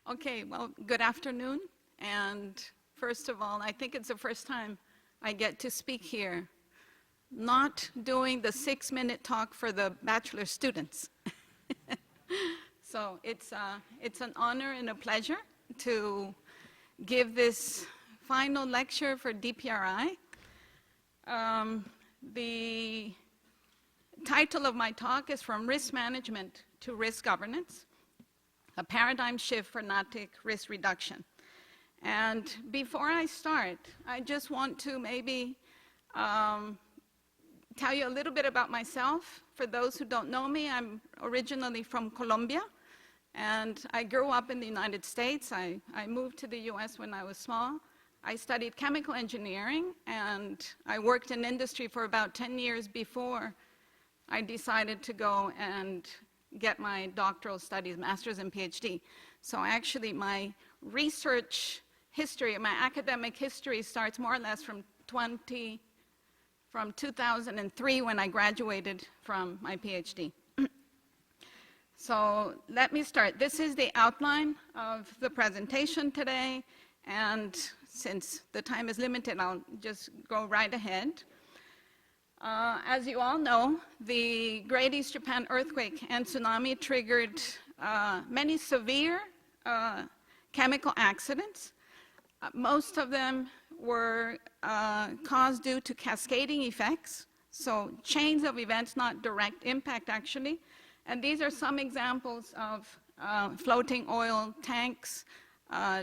Okay, well, good afternoon. And first of all, I think it's the first time I get to speak here, not doing the 6-minute talk for the bachelor students. So it's an honor and a pleasure to give this final lecture for DPRI. The title of my talk is From Risk Management to Risk Governance, a paradigm shift for NATIC risk reduction. And before I start, I just want to maybe tell you a little bit about myself. For those who don't know me, I'm originally from Colombia, and I grew up in the United States. I moved to the US when I was small. I studied chemical engineering, and I worked in industry for about 10 years before I decided to go and get my doctoral studies, master's and PhD. So actually my research history, my academic history starts more or less from 2003 when I graduated from my PhD. So let me start. This is the outline of the presentation today, and since the time is limited, I'll just go right ahead. As you all know, the Great East Japan earthquake and tsunami triggered many severe chemical accidents. Most of them were caused due to cascading effects, so chains of events, not direct impact actually. And these are some examples of floating oil tanks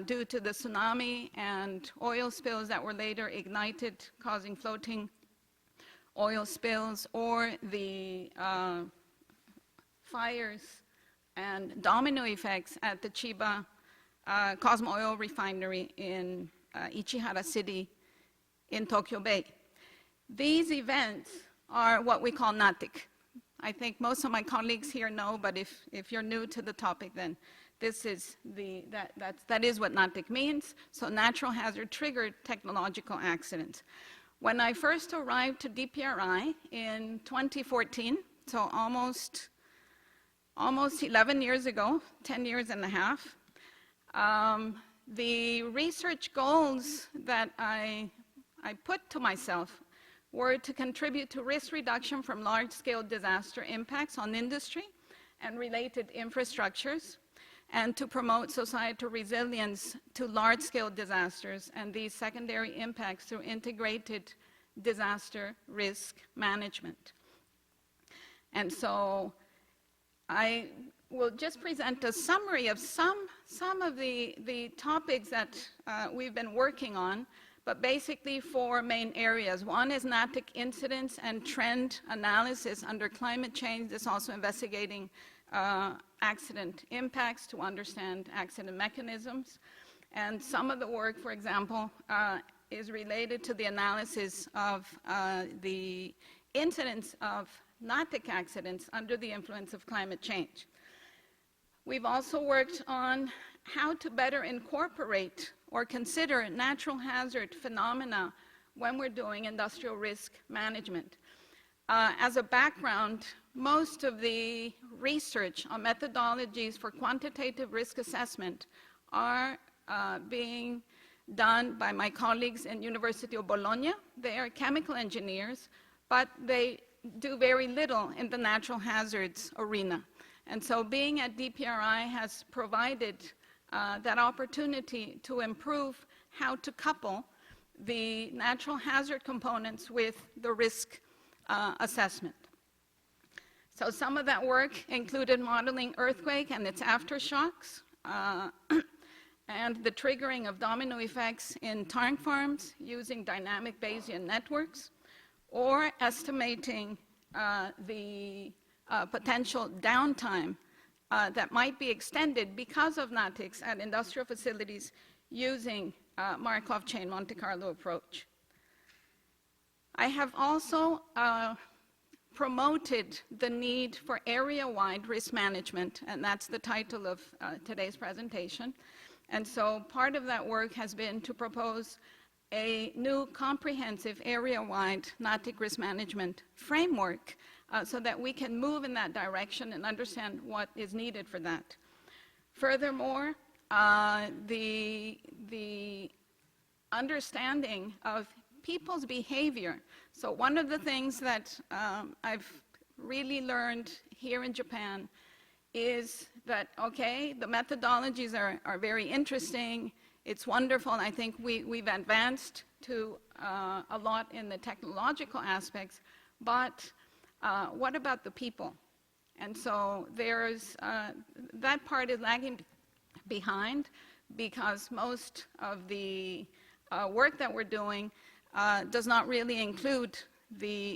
due to the tsunami and oil spills that were later ignited, causing floating oil spills, or the fires and domino effects at the Chiba Cosmo Oil Refinery in Ichihara City in Tokyo Bay. These events are what we call NATIC. I think most of my colleagues here know, but if you're new to the topic, then this is that is what NATIC means. So natural hazard triggered technological accidents. When I first arrived to DPRI in 2014, so almost 11 years ago, 10 years and a half, the research goals that I put to myself were to contribute to risk reduction from large-scale disaster impacts on industry and related infrastructures, and to promote societal resilience to large-scale disasters and these secondary impacts through integrated disaster risk management. And so I will just present a summary of some of the topics that we've been working on, but basically 4 main areas. One is NATIC incidents and trend analysis under climate change. This also investigating accident impacts to understand accident mechanisms. And some of the work, for example, is related to the analysis of the incidence of NATIC accidents under the influence of climate change. We've also worked on how to better incorporate or consider natural hazard phenomena when we're doing industrial risk management. As a background, most of the research on methodologies for quantitative risk assessment are being done by my colleagues in University of Bologna. They are chemical engineers, but they do very little in the natural hazards arena. And so being at DPRI has provided that opportunity to improve how to couple the natural hazard components with the risk assessment. So some of that work included modeling earthquake and its aftershocks, and the triggering of domino effects in tank farms using dynamic Bayesian networks, or estimating the potential downtime that might be extended because of NATICs at industrial facilities using Markov chain Monte Carlo approach. I have also promoted the need for area-wide risk management, and that's the title of today's presentation. And so part of that work has been to propose a new comprehensive area-wide NATIC risk management framework so that we can move in that direction and understand what is needed for that. Furthermore, the understanding of people's behavior. So one of the things that I've really learned here in Japan is that, okay, the methodologies are very interesting, it's wonderful, and I think we've advanced to a lot in the technological aspects, but what about the people? And so there's, that part is lagging behind because most of the work that we're doing does not really include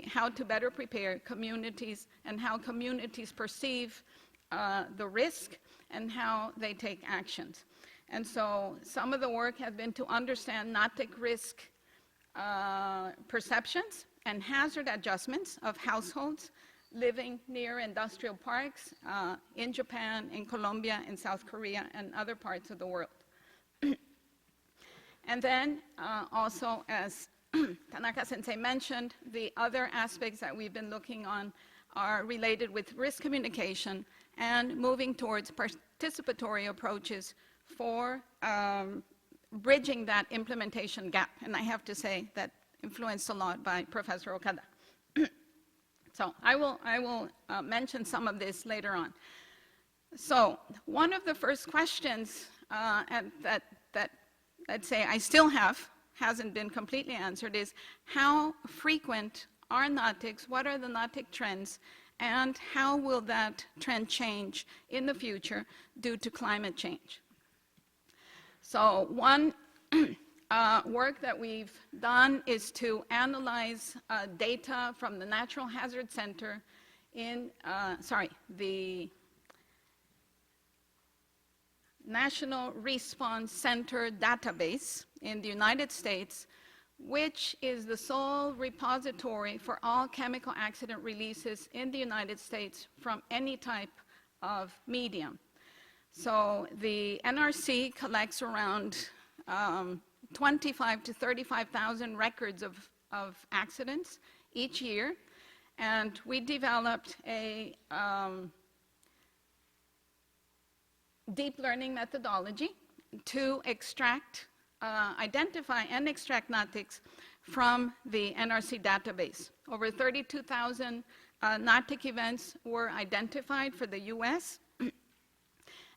how to better prepare communities and how communities perceive the risk and how they take actions. And so some of the work has been to understand NATIC risk perceptions and hazard adjustments of households living near industrial parks in Japan, in Colombia, in South Korea, and other parts of the world. And then also, as Tanaka-sensei mentioned, the other aspects that we've been looking on are related with risk communication and moving towards participatory approaches for bridging that implementation gap. And I have to say that influenced a lot by Professor Okada. So I will mention some of this later on. So one of the first questions that let's say I still hasn't been completely answered is how frequent are NATICs, what are the NATIC trends, and how will that trend change in the future due to climate change? So one work that we've done is to analyze data from the Natural Hazard Center in, the National Response Center database in the United States, which is the sole repository for all chemical accident releases in the United States from any type of medium. So the NRC collects around 25 to 35,000 records of accidents each year, and we developed a deep learning methodology to extract, identify and extract NATICs from the NRC database. Over 32,000 NATIC events were identified for the US,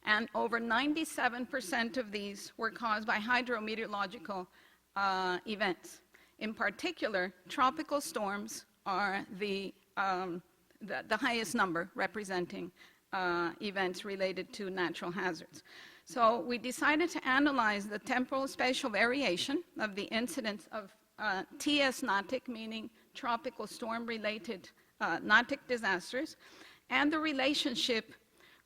and over 97% of these were caused by hydrometeorological events. In particular, tropical storms are the highest number representing events related to natural hazards. So we decided to analyze the temporal spatial variation of the incidence of TS NATIC, meaning tropical storm-related NATIC disasters, and the relationship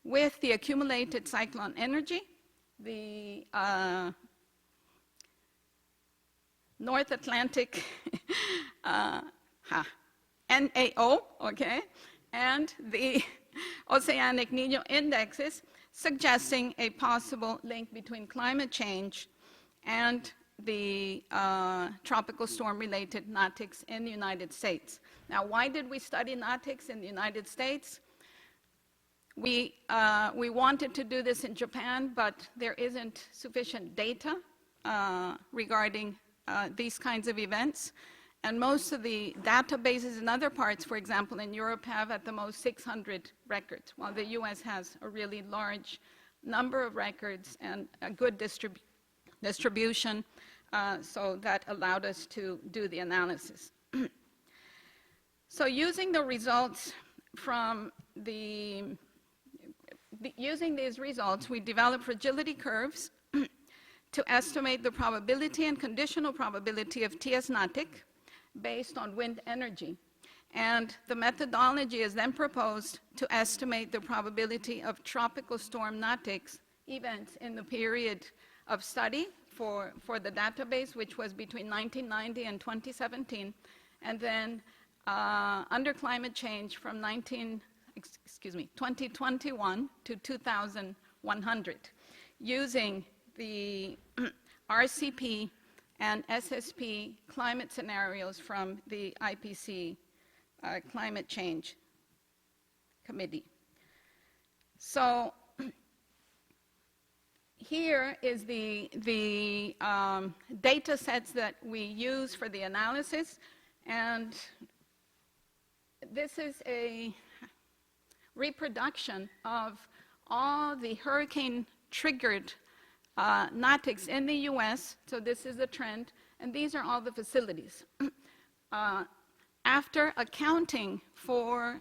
with the accumulated cyclone energy, the North Atlantic NAO, okay, and the oceanic Niño indexes, suggesting a possible link between climate change and the tropical storm-related NATICs in the United States. Now, why did we study NATICs in the United States? We wanted to do this in Japan, but there isn't sufficient data regarding these kinds of events. And most of the databases in other parts, for example, in Europe, have at the most 600 records, while the US has a really large number of records and a good distribution, so that allowed us to do the analysis. So using the results from using these results, we developed fragility curves to estimate the probability and conditional probability of TS NATIC based on wind energy. And the methodology is then proposed to estimate the probability of tropical storm NATICs events in the period of study for the database, which was between 1990 and 2017, and then under climate change from 2021 to 2100, using the RCP and SSP climate scenarios from the IPC Climate Change Committee. So here is the data sets that we use for the analysis, and this is a reproduction of all the hurricane-triggered NATICs in the US. So this is a trend, and these are all the facilities. After accounting for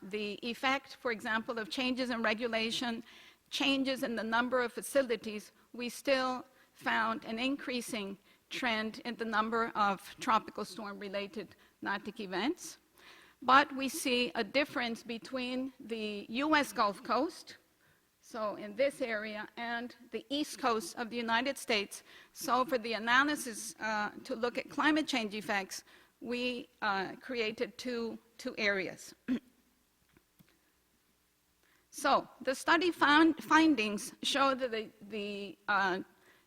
the effect, for example, of changes in regulation, changes in the number of facilities, we still found an increasing trend in the number of tropical storm-related NATIC events. But we see a difference between the US Gulf Coast, so in this area, and the East Coast of the United States. So for the analysis to look at climate change effects, we created two areas. So the study findings show that the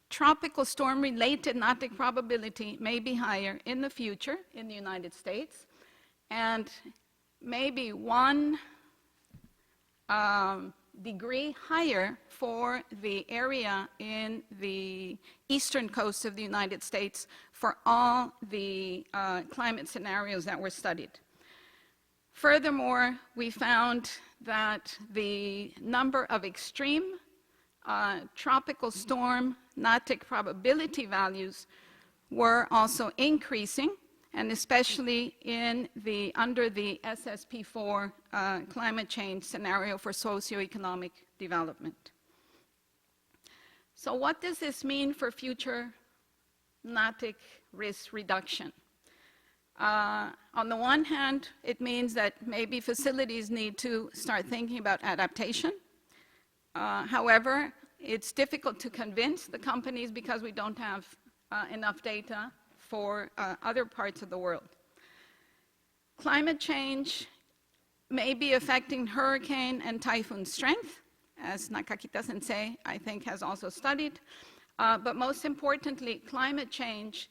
tropical storm-related NATIC probability may be higher in the future in the United States, and maybe 1 degree higher for the area in the eastern coast of the United States for all the climate scenarios that were studied. Furthermore, we found that the number of extreme tropical storm NATIC probability values were also increasing, and especially under the SSP4 climate change scenario for socioeconomic development. So what does this mean for future NATIC risk reduction? On the one hand, it means that maybe facilities need to start thinking about adaptation. However, it's difficult to convince the companies because we don't have enough data for other parts of the world. Climate change may be affecting hurricane and typhoon strength, as Nakakita-sensei, I think, has also studied. But most importantly, climate change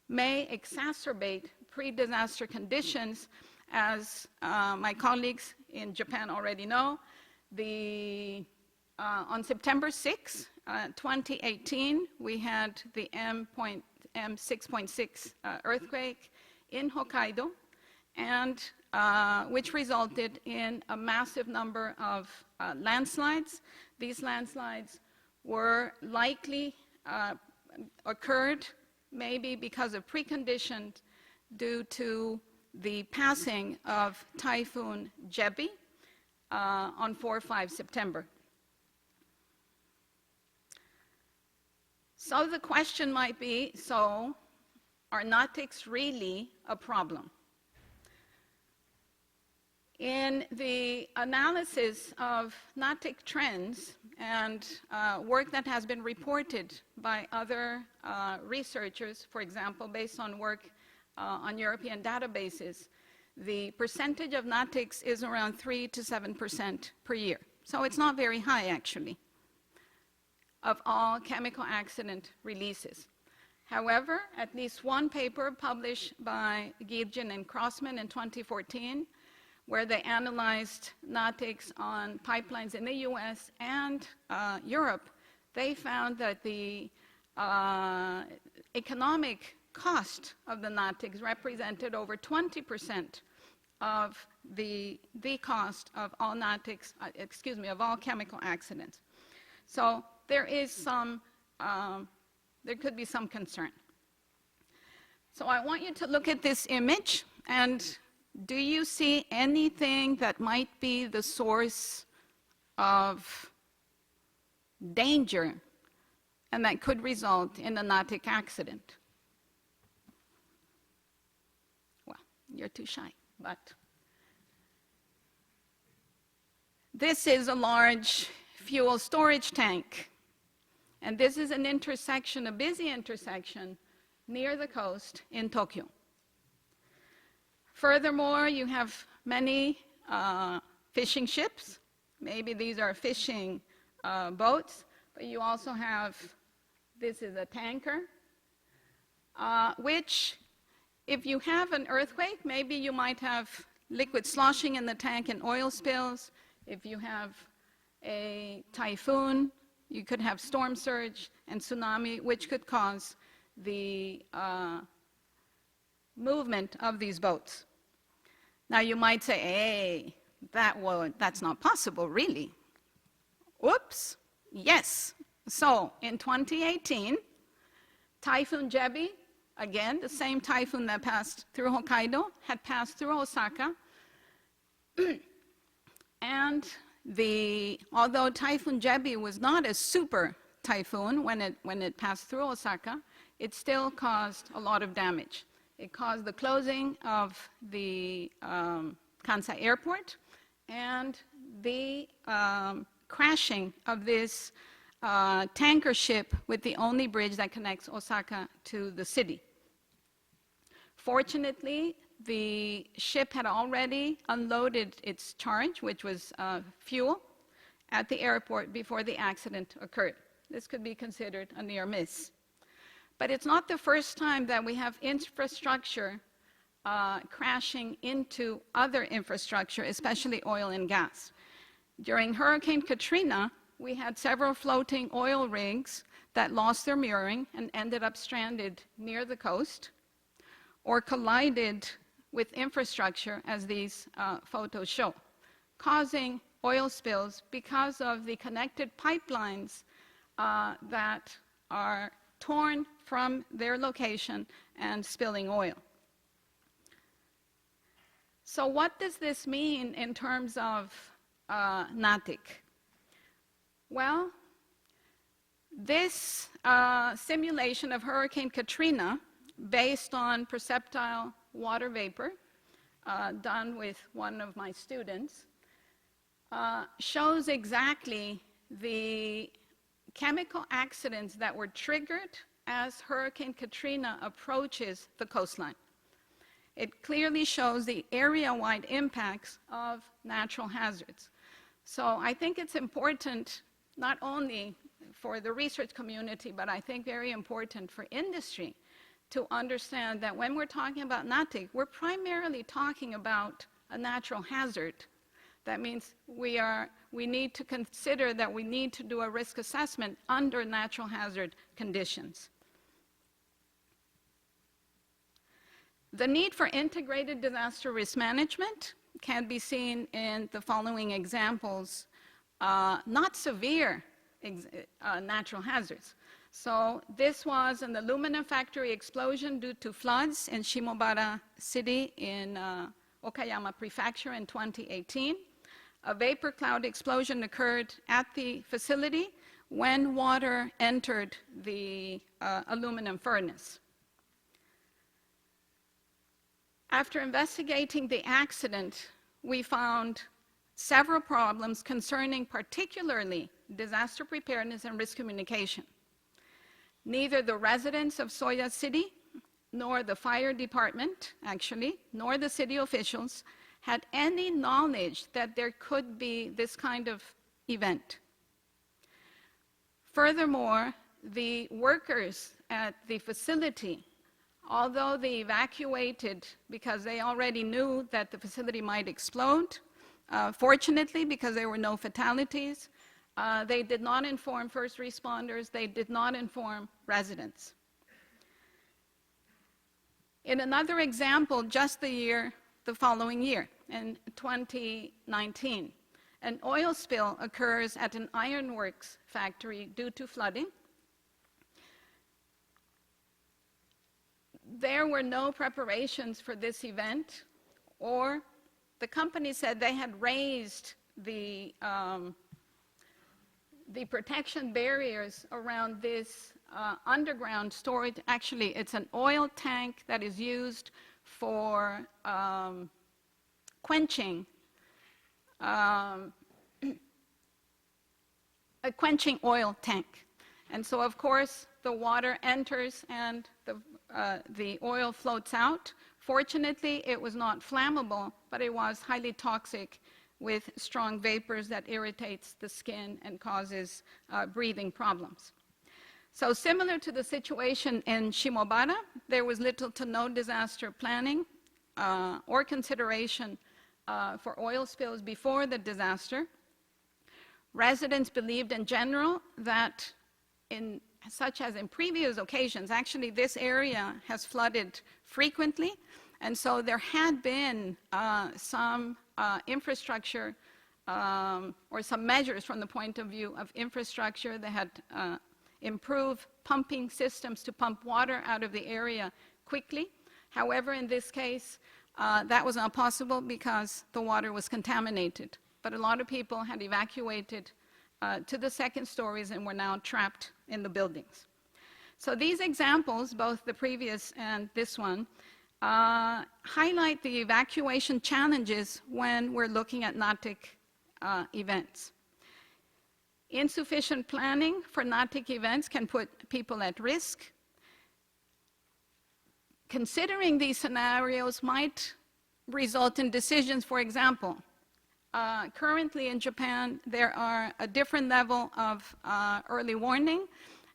may exacerbate pre-disaster conditions, as my colleagues in Japan already know. On September 6, 2018, we had the M6.6 earthquake in Hokkaido, and which resulted in a massive number of landslides. These landslides were likely occurred maybe because of preconditions due to the passing of Typhoon Jebi on 4-5 September. So the question might be, so are NATICs really a problem? In the analysis of NATIC trends and work that has been reported by other researchers, for example, based on work on European databases, the percentage of NATICs is around 3 to 7% per year. So it's not very high, actually, of all chemical accident releases. However, at least one paper published by Girgin and Crossman in 2014, where they analyzed NATICs on pipelines in the US and Europe, they found that the economic cost of the NATICs represented over 20% of the cost of all NATICs, of all chemical accidents. So there is some, there could be some concern. So I want you to look at this image, and do you see anything that might be the source of danger and that could result in a NATIC accident? Well, you're too shy, but this is a large fuel storage tank. And this is an intersection, a busy intersection, near the coast in Tokyo. Furthermore, you have many fishing ships. Maybe these are fishing boats, but you also have, this is a tanker, which, if you have an earthquake, maybe you might have liquid sloshing in the tank and oil spills. If you have a typhoon, you could have storm surge and tsunami, which could cause the movement of these boats. Now you might say, hey, that's not possible, really. Oops, yes. So in 2018, Typhoon Jebi, again, the same typhoon that passed through Hokkaido, had passed through Osaka. And although Typhoon Jebi was not a super typhoon when it passed through Osaka, it still caused a lot of damage. It caused the closing of the Kansai airport and the crashing of this tanker ship with the only bridge that connects Osaka to the city. Fortunately, the ship had already unloaded its charge, which was fuel, at the airport before the accident occurred. This could be considered a near miss. But it's not the first time that we have infrastructure crashing into other infrastructure, especially oil and gas. During Hurricane Katrina, we had several floating oil rigs that lost their mooring and ended up stranded near the coast or collided with infrastructure, as these photos show, causing oil spills because of the connected pipelines that are torn from their location and spilling oil. So what does this mean in terms of NATIC? Well, this simulation of Hurricane Katrina, based on perceptile water vapor, done with one of my students, shows exactly the chemical accidents that were triggered as Hurricane Katrina approaches the coastline. It clearly shows the area-wide impacts of natural hazards. So I think it's important, not only for the research community, but I think very important for industry, to understand that when we're talking about NATIC, we're primarily talking about a natural hazard. That means we need to consider that we need to do a risk assessment under natural hazard conditions. The need for integrated disaster risk management can be seen in the following examples, not severe natural hazards. So this was an aluminum factory explosion due to floods in Shimobara City in Okayama Prefecture in 2018. A vapor cloud explosion occurred at the facility when water entered the aluminum furnace. After investigating the accident, we found several problems concerning particularly disaster preparedness and risk communication. Neither the residents of Soya City, nor the fire department, actually, nor the city officials had any knowledge that there could be this kind of event. Furthermore, the workers at the facility, although they evacuated because they already knew that the facility might explode, fortunately, because there were no fatalities, they did not inform first responders, they did not inform residents. In another example, just the following year, in 2019, an oil spill occurs at an ironworks factory due to flooding. There were no preparations for this event, or the company said they had raised the protection barriers around this underground storage. Actually, it's an oil tank that is used for quenching a quenching oil tank. And so, of course, the water enters and the oil floats out. Fortunately, it was not flammable, but it was highly toxic with strong vapors that irritates the skin and causes breathing problems. So similar to the situation in Shimobara, there was little to no disaster planning or consideration for oil spills before the disaster. Residents believed in general that such as in previous occasions, actually this area has flooded frequently, and so there had been some infrastructure or some measures from the point of view of infrastructure that had improved pumping systems to pump water out of the area quickly. However, in this case, that was not possible because the water was contaminated. But a lot of people had evacuated to the second stories and were now trapped in the buildings. So these examples, both the previous and this one, highlight the evacuation challenges when we're looking at NATIC events. Insufficient planning for NATIC events can put people at risk. Considering these scenarios might result in decisions, for example, currently in Japan, there are a different level of early warning,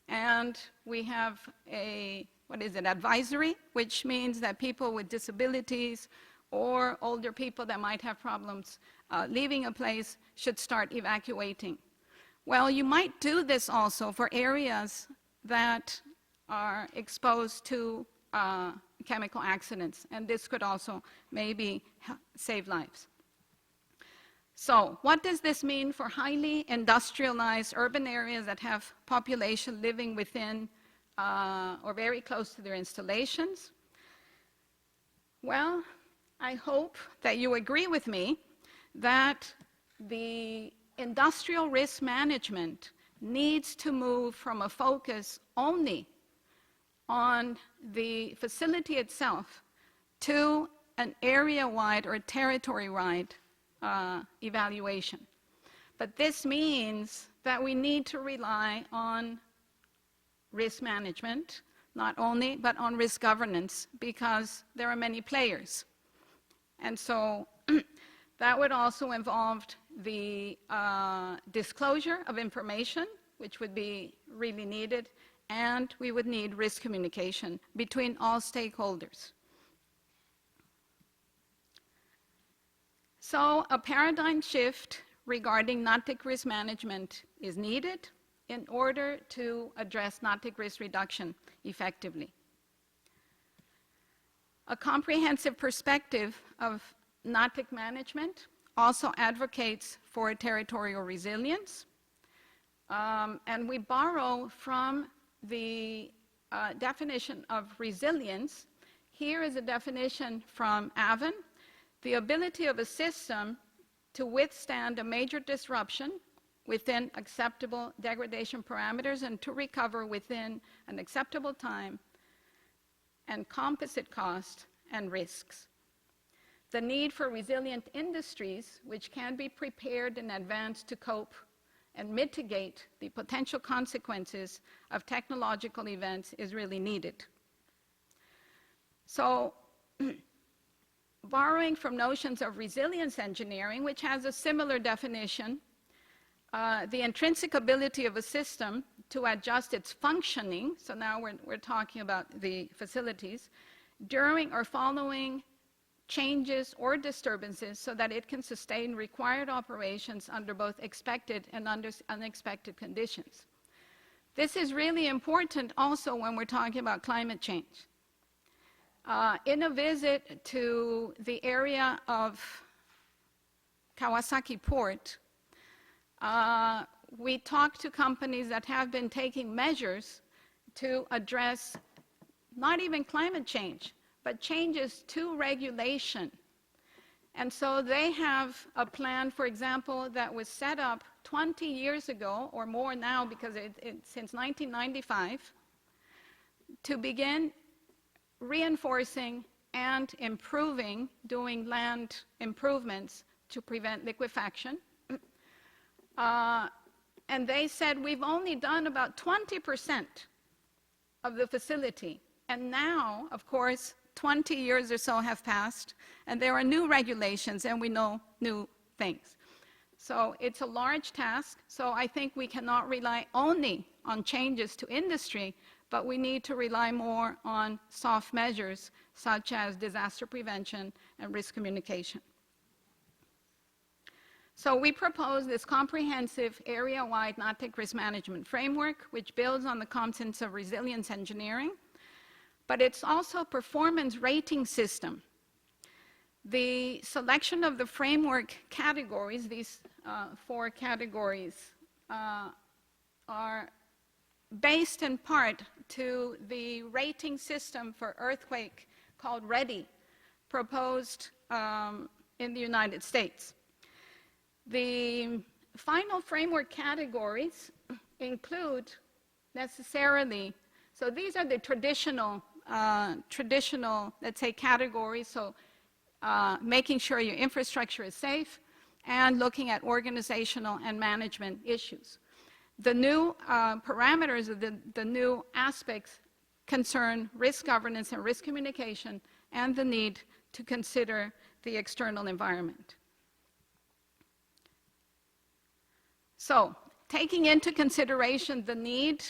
and we have a, advisory, which means that people with disabilities or older people that might have problems leaving a place should start evacuating. Well, you might do this also for areas that are exposed to chemical accidents, and this could also maybe save lives. So what does this mean for highly industrialized urban areas that have population living within or very close to their installations? Well, I hope that you agree with me that the industrial risk management needs to move from a focus only on the facility itself to an area-wide or territory-wide evaluation. But this means that we need to rely on risk management, not only, but on risk governance, because there are many players. And so that would also involve the disclosure of information, which would be really needed, and we would need risk communication between all stakeholders. So a paradigm shift regarding NATIC risk management is needed in order to address NATIC risk reduction effectively. A comprehensive perspective of NATIC management also advocates for territorial resilience, and we borrow from the definition of resilience. Here is a definition from Avon: the ability of a system to withstand a major disruption within acceptable degradation parameters and to recover within an acceptable time and composite cost and risks. The need for resilient industries which can be prepared in advance to cope and mitigate the potential consequences of technological events is really needed. So, borrowing from notions of resilience engineering, which has a similar definition, the intrinsic ability of a system to adjust its functioning, so now we're talking about the facilities, during or following changes or disturbances so that it can sustain required operations under both expected and unexpected conditions. This is really important also when we're talking about climate change. In a visit to the area of Kawasaki Port, we talked to companies that have been taking measures to address not even climate change, but changes to regulation. And so they have a plan, for example, that was set up 20 years ago, or more now because since 1995, to begin reinforcing and improving, doing land improvements to prevent liquefaction. And they said, we've only done about 20% of the facility. And now, of course, 20 years or so have passed, and there are new regulations, and we know new things. So it's a large task, so I think we cannot rely only on changes to industry, but we need to rely more on soft measures, such as disaster prevention and risk communication. So we propose this comprehensive area-wide NATIC risk management framework, which builds on the concepts of resilience engineering, but it's also a performance rating system. The selection of the framework categories, these 4 categories, are based in part to the rating system for earthquake called READY, proposed in the United States. The final framework categories include necessarily, so these are the traditional, let's say, categories, so making sure your infrastructure is safe and looking at organizational and management issues. The new parameters of the new aspects concern risk governance and risk communication and the need to consider the external environment. So, taking into consideration the need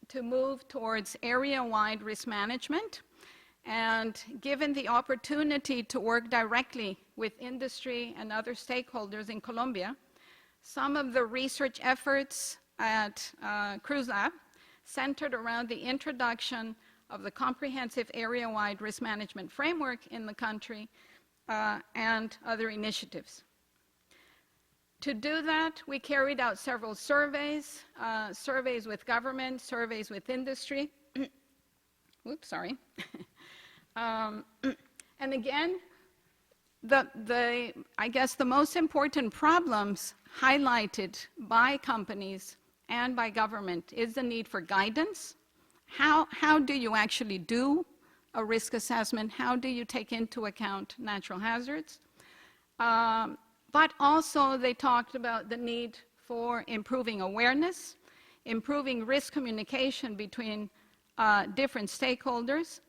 to move towards area-wide risk management, and given the opportunity to work directly with industry and other stakeholders in Colombia, some of the research efforts at Cruz Lab centered around the introduction of the comprehensive area-wide risk management framework in the country and other initiatives. To do that, we carried out several surveys, surveys with government, surveys with industry. Oops, sorry. And again, I guess the most important problems highlighted by companies and by government is the need for guidance. How do you actually do a risk assessment? How do you take into account natural hazards? But also they talked about the need for improving awareness, improving risk communication between different stakeholders,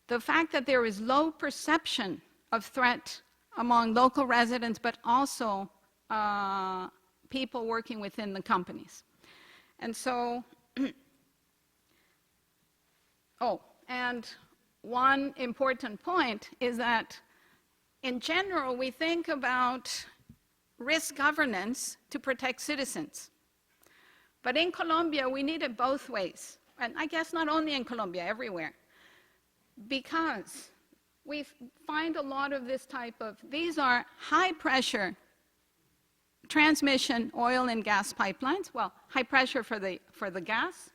the fact that there is low perception of threat among local residents, but also people working within the companies. And so, and one important point is that in general, we think about risk governance to protect citizens. But in Colombia, we need it both ways. And I guess not only in Colombia, everywhere. Because we find a lot of this type of, these are high pressure transmission oil and gas pipelines. Well, high pressure for the gas.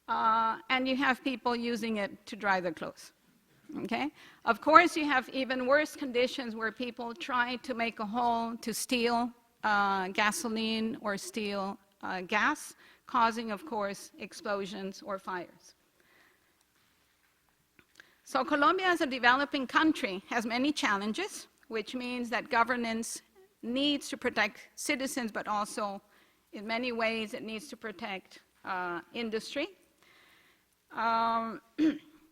And you have people using it to dry their clothes. Okay? Of course, you have even worse conditions where people try to make a hole to steal gasoline or steal gas, causing, of course, explosions or fires. So Colombia, as a developing country, has many challenges, which means that governance needs to protect citizens, but also, in many ways, it needs to protect industry.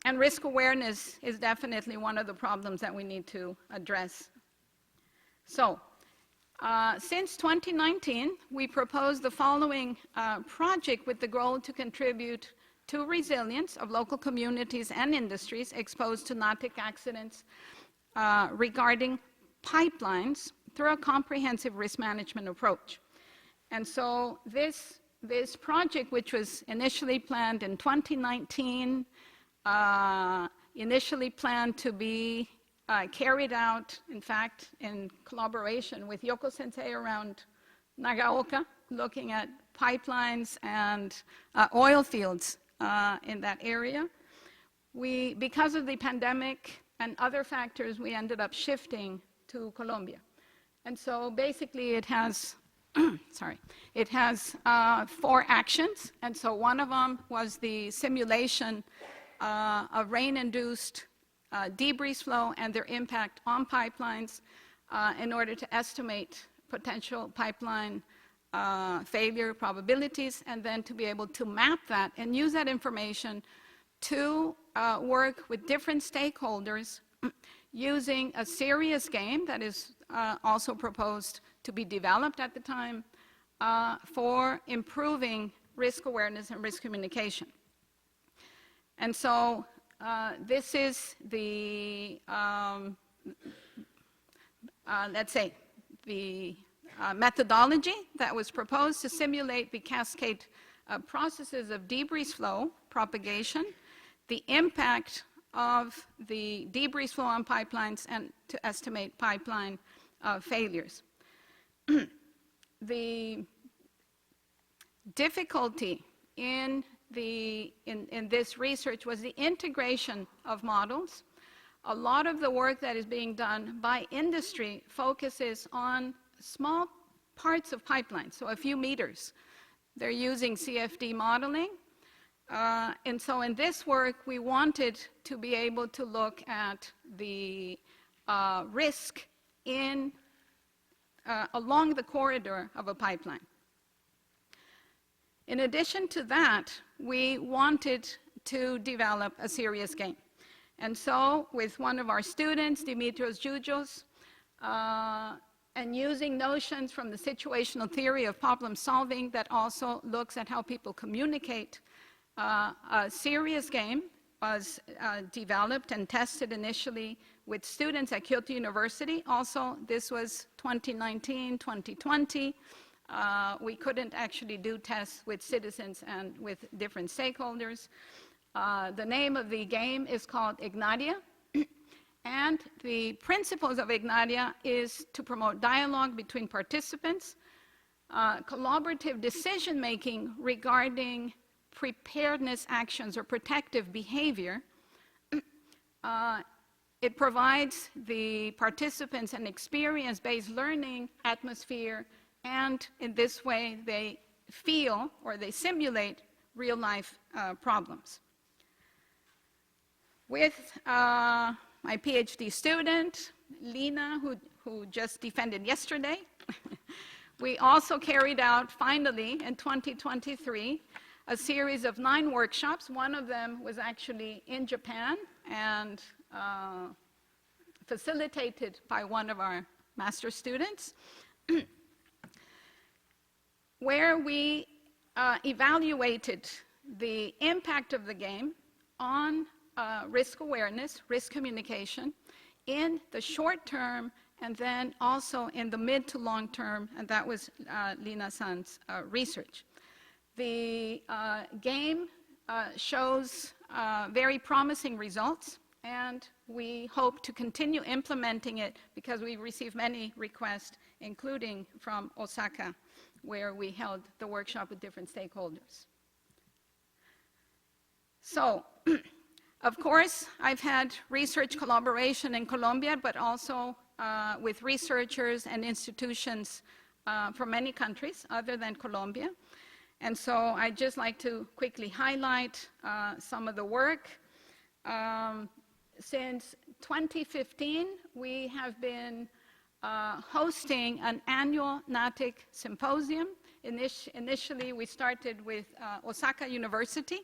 And risk awareness is definitely one of the problems that we need to address. So, since 2019, we proposed the following project with the goal to contribute to resilience of local communities and industries exposed to NATIC accidents regarding pipelines through a comprehensive risk management approach. And so this project, which was initially planned in 2019, initially planned to be carried out, in fact, in collaboration with Yoko Sensei around Nagaoka, looking at pipelines and oil fields in that area. Because of the pandemic and other factors, we ended up shifting to Colombia. And so basically it has, it has 4 actions. And so one of them was the simulation of rain-induced debris flow and their impact on pipelines in order to estimate potential pipeline failure probabilities, and then to be able to map that and use that information to work with different stakeholders using a serious game that is also proposed to be developed at the time for improving risk awareness and risk communication. And so this is the, let's say, the methodology that was proposed to simulate the cascade processes of debris flow propagation, the impact of the debris flow on pipelines, and to estimate pipeline failures. The difficulty in this research was the integration of models. A lot of the work that is being done by industry focuses on small parts of pipelines, so a few meters. They're using CFD modeling. And so in this work, we wanted to be able to look at the risk along the corridor of a pipeline. In addition to that, we wanted to develop a serious game. And so with one of our students, Dimitrios Giougios, and using notions from the situational theory of problem solving that also looks at how people communicate, a serious game was developed and tested initially with students at Kyoto University. Also, this was 2019, 2020. We couldn't actually do tests with citizens and with different stakeholders. The name of the game is called Ignatia, and the principles of Ignatia is to promote dialogue between participants, collaborative decision-making regarding preparedness actions or protective behavior. It provides the participants an experience-based learning atmosphere, and in this way they feel or they simulate real-life problems. With my PhD student, Lina, who just defended yesterday, we also carried out, finally, in 2023, a series of 9 workshops. One of them was actually in Japan and facilitated by one of our master students, where we evaluated the impact of the game on risk awareness, risk communication, in the short term and then also in the mid to long term, and that was Lina-san's research. The game shows very promising results, and we hope to continue implementing it because we received many requests, including from Osaka, where we held the workshop with different stakeholders. So, of course, I've had research collaboration in Colombia, but also with researchers and institutions from many countries other than Colombia. And so I'd just like to quickly highlight some of the work. Since 2015, we have been hosting an annual NATIC symposium. Initially, we started with Osaka University,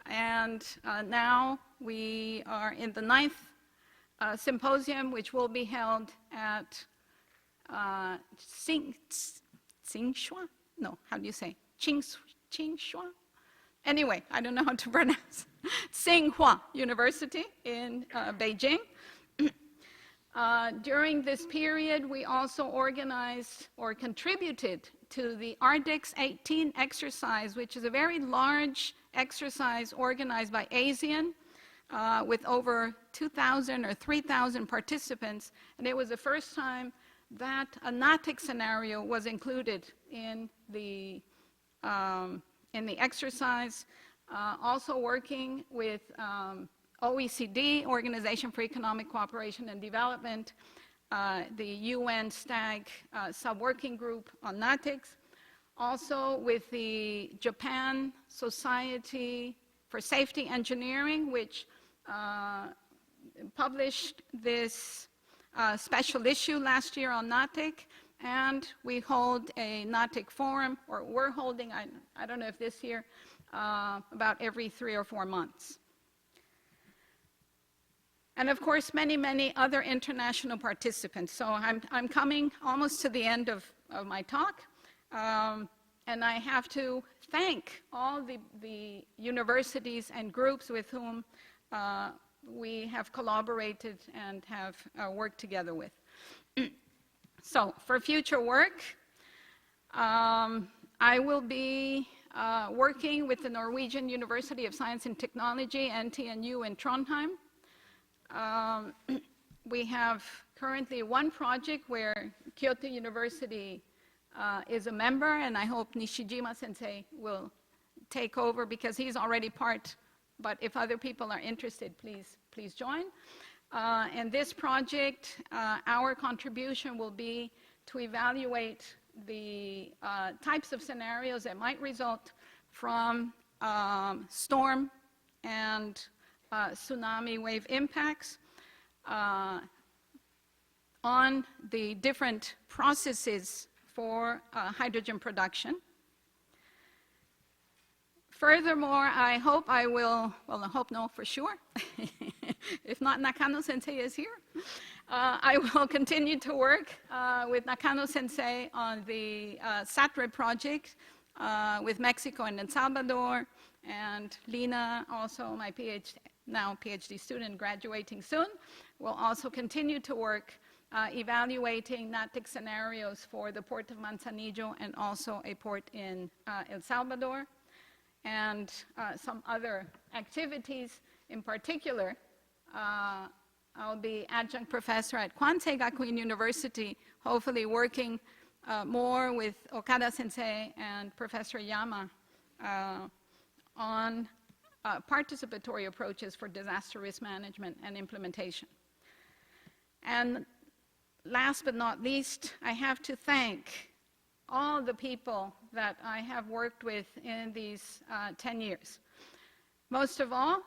and now we are in the 9th symposium, which will be held at Tsinghua? No, how do you say? Tsinghua? Anyway, I don't know how to pronounce. Tsinghua University in Beijing. During this period, we also organized or contributed to the Ardix 18 exercise, which is a very large exercise organized by ASEAN with over 2,000 or 3,000 participants. And it was the first time that a NATIC scenario was included in the exercise. Also working with OECD, Organization for Economic Cooperation and Development, the UN STAG sub-working group on NATICs, also with the Japan Society for Safety Engineering, which published this special issue last year on NATIC, and we hold a NATIC forum, or we're holding, I don't know if this year, about every 3 or 4 months. And of course, many, many other international participants. So I'm coming almost to the end of my talk. And I have to thank all the universities and groups with whom we have collaborated and have worked together with. So for future work, I will be working with the Norwegian University of Science and Technology, NTNU in Trondheim. We have currently one project where Kyoto University is a member, and I hope Nishijima-sensei will take over because he's already part, but if other people are interested, please join. And this project, our contribution will be to evaluate the types of scenarios that might result from storm and tsunami wave impacts on the different processes for hydrogen production. Furthermore, I hope I will, well, I hope no, for sure. If not, Nakano-sensei is here. I will continue to work with Nakano-sensei on the SATRE project with Mexico and El Salvador, and Lina, also my PhD student graduating soon, will also continue to work evaluating NATIC scenarios for the port of Manzanillo and also a port in El Salvador, and some other activities. In particular, I'll be adjunct professor at Kwansei Gakuin University, hopefully working more with Okada-sensei and Professor Yama on participatory approaches for disaster risk management and implementation. And last but not least, I have to thank all the people that I have worked with in these 10 years. Most of all,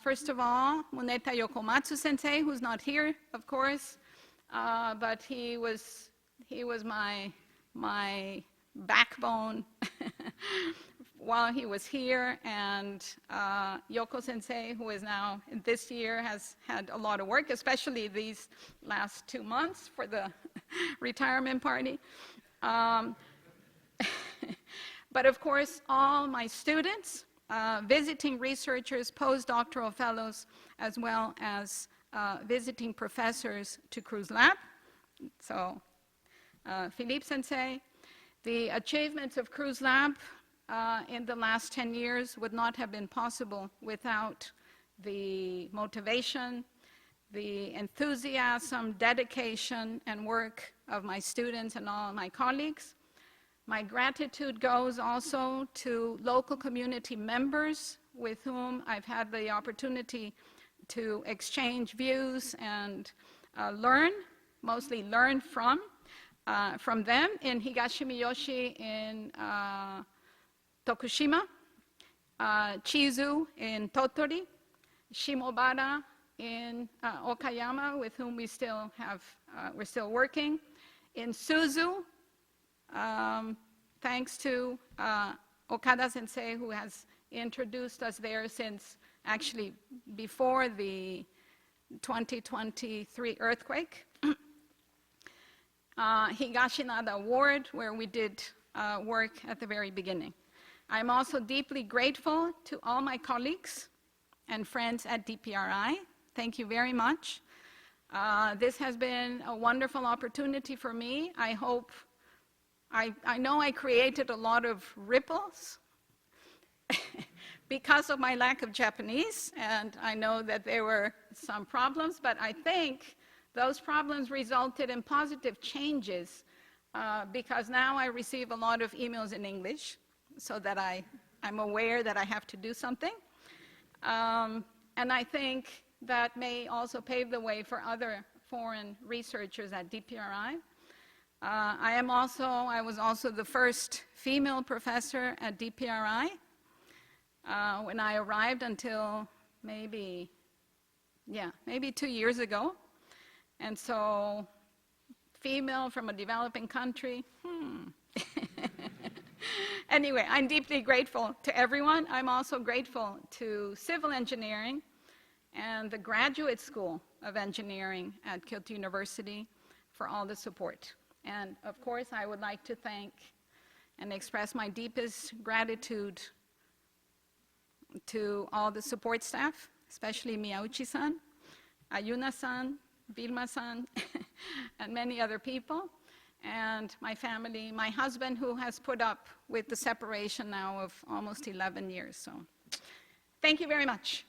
first of all, Muneta Yokomatsu-sensei, who's not here, of course, but he was my backbone while he was here, and Yoko-sensei, who is now, this year, has had a lot of work, especially these last 2 months for the retirement party. But of course, all my students, visiting researchers, postdoctoral fellows, as well as visiting professors to Cruz Lab. So, Philippe Sensei, the achievements of Cruz Lab in the last 10 years would not have been possible without the motivation, the enthusiasm, dedication, and work of my students and all my colleagues. My gratitude goes also to local community members with whom I've had the opportunity to exchange views and learn, mostly learn from them in Higashimiyoshi in Tokushima, Chizu in Tottori, Shimobara in Okayama, with whom we still have, we're still working, in Suzu, thanks to Okada-sensei, who has introduced us there since actually before the 2023 earthquake. Higashinada Ward, where we did work at the very beginning. I'm also deeply grateful to all my colleagues and friends at DPRI. Thank you very much. This has been a wonderful opportunity for me. I hope, I know I created a lot of ripples because of my lack of Japanese, and I know that there were some problems, but I think those problems resulted in positive changes because now I receive a lot of emails in English so that I'm aware that I have to do something. And I think that may also pave the way for other foreign researchers at DPRI. I was also the first female professor at DPRI when I arrived until maybe 2 years ago. And so, female from a developing country, Anyway, I'm deeply grateful to everyone. I'm also grateful to civil engineering and the Graduate School of Engineering at Kyoto University for all the support. And of course, I would like to thank and express my deepest gratitude to all the support staff, especially Miyauchi-san, Ayuna-san, Vilma-san, and many other people. and my family, my husband, who has put up with the separation now of almost 11 years. So thank you very much.